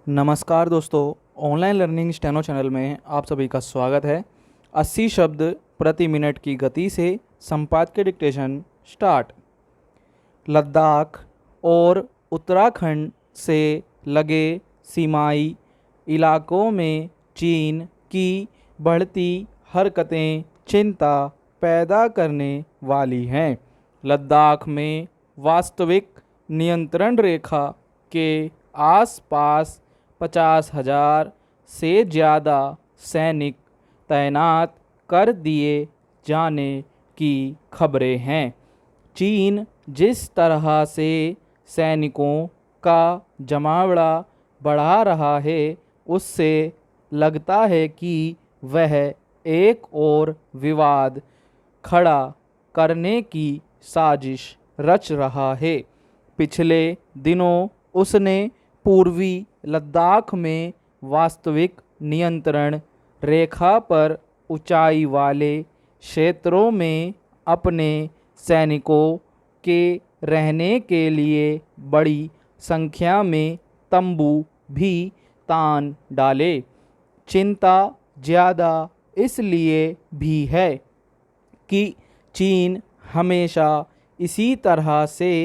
नमस्कार दोस्तों, online learning steno channel में आप सभी का स्वागत है। 80 शब्द प्रति मिनट की गति से संपादकीय डिक्टेशन स्टार्ट। लद्दाख और उत्तराखंड से लगे सीमाई इलाकों में चीन की बढ़ती हरकतें चिंता पैदा करने वाली हैं। लद्दाख में वास्तविक नियंत्रण रेखा के आसपास 50,000 से ज़्यादा सैनिक तैनात कर दिए जाने की खबरें हैं। चीन जिस तरह से सैनिकों का जमावड़ा बढ़ा रहा है, उससे लगता है कि वह एक और विवाद खड़ा करने की साजिश रच रहा है। पिछले दिनों उसने पूर्वी लद्दाख में वास्तविक नियंत्रण रेखा पर ऊंचाई वाले क्षेत्रों में अपने सैनिकों के रहने के लिए बड़ी संख्या में तंबू भी तान डाले। चिंता ज़्यादा इसलिए भी है कि चीन हमेशा इसी तरह से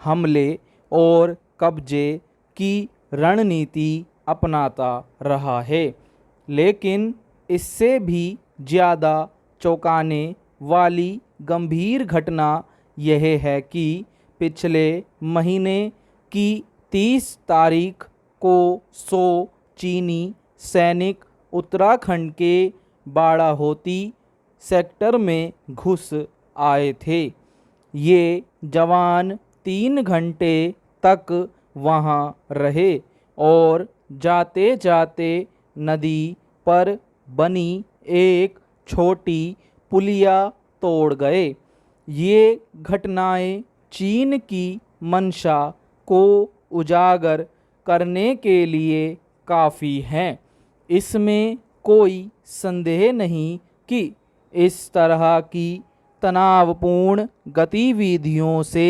हमले और कब्जे की रणनीति अपनाता रहा है। लेकिन इससे भी ज़्यादा चौंकाने वाली गंभीर घटना यह है कि पिछले महीने की 30 तारीख को 100 चीनी सैनिक उत्तराखंड के बाड़ाहोती सेक्टर में घुस आए थे। ये जवान 3 घंटे तक वहाँ रहे और जाते जाते नदी पर बनी एक छोटी पुलिया तोड़ गए। ये घटनाएं चीन की मंशा को उजागर करने के लिए काफ़ी हैं। इसमें कोई संदेह नहीं कि इस तरह की तनावपूर्ण गतिविधियों से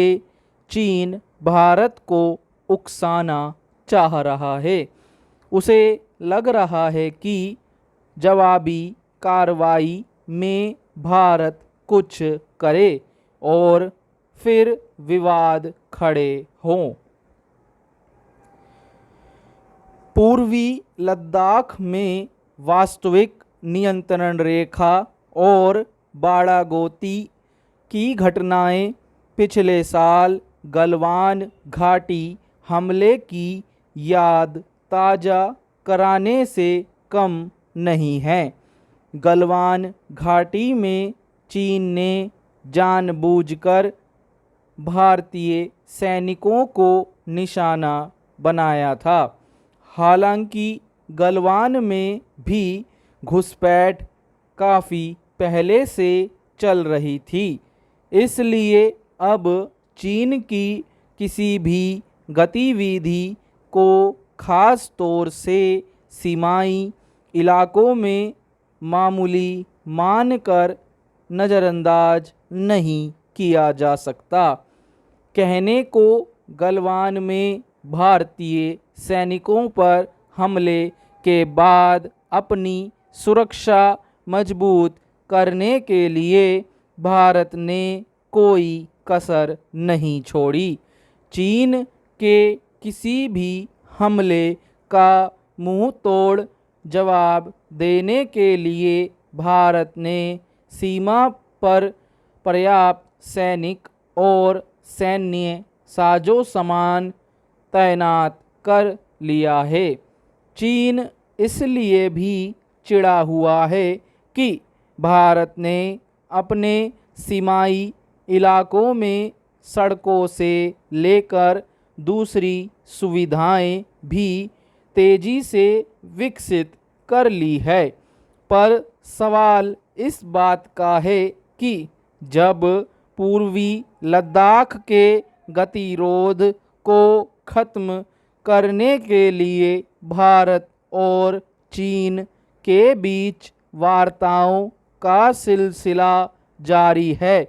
चीन भारत को उकसाना चाह रहा है। उसे लग रहा है कि जवाबी कार्रवाई में भारत कुछ करे और फिर विवाद खड़े हों। पूर्वी लद्दाख में वास्तविक नियंत्रण रेखा और बाड़ागोती की घटनाएं पिछले साल गलवान घाटी हमले की याद ताज़ा कराने से कम नहीं है। गलवान घाटी में चीन ने जानबूझकर भारतीय सैनिकों को निशाना बनाया था। हालांकि गलवान में भी घुसपैठ काफ़ी पहले से चल रही थी, इसलिए अब चीन की किसी भी गतिविधि को खास तौर से सीमाई इलाकों में मामूली मानकर नज़रअंदाज नहीं किया जा सकता। कहने को गलवान में भारतीय सैनिकों पर हमले के बाद अपनी सुरक्षा मजबूत करने के लिए भारत ने कोई कसर नहीं छोड़ी। चीन के किसी भी हमले का मुंह तोड़ जवाब देने के लिए भारत ने सीमा पर पर्याप्त सैनिक और सैन्य साजो सामान तैनात कर लिया है। चीन इसलिए भी चिढ़ा हुआ है कि भारत ने अपने सीमाई इलाकों में सड़कों से लेकर दूसरी सुविधाएं भी तेजी से विकसित कर ली है। पर सवाल इस बात का है कि जब पूर्वी लद्दाख के गतिरोध को खत्म करने के लिए भारत और चीन के बीच वार्ताओं का सिलसिला जारी है,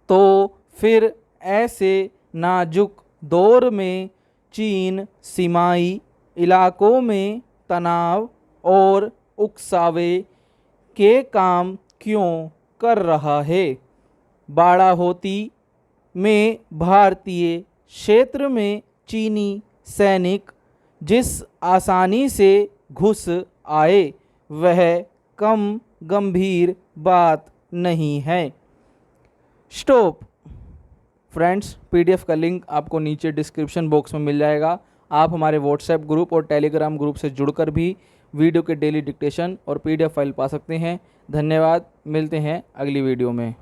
तो फिर ऐसे नाजुक दौर में चीन सीमाई इलाकों में तनाव और उकसावे के काम क्यों कर रहा है। बाड़ाहोती में भारतीय क्षेत्र में चीनी सैनिक जिस आसानी से घुस आए वह कम गंभीर बात नहीं है। स्टॉप। फ्रेंड्स, पीडीएफ का लिंक आपको नीचे डिस्क्रिप्शन बॉक्स में मिल जाएगा। आप हमारे व्हाट्सएप ग्रुप और टेलीग्राम ग्रुप से जुड़कर भी वीडियो के डेली डिक्टेशन और पीडीएफ फाइल पा सकते हैं। धन्यवाद, मिलते हैं अगली वीडियो में।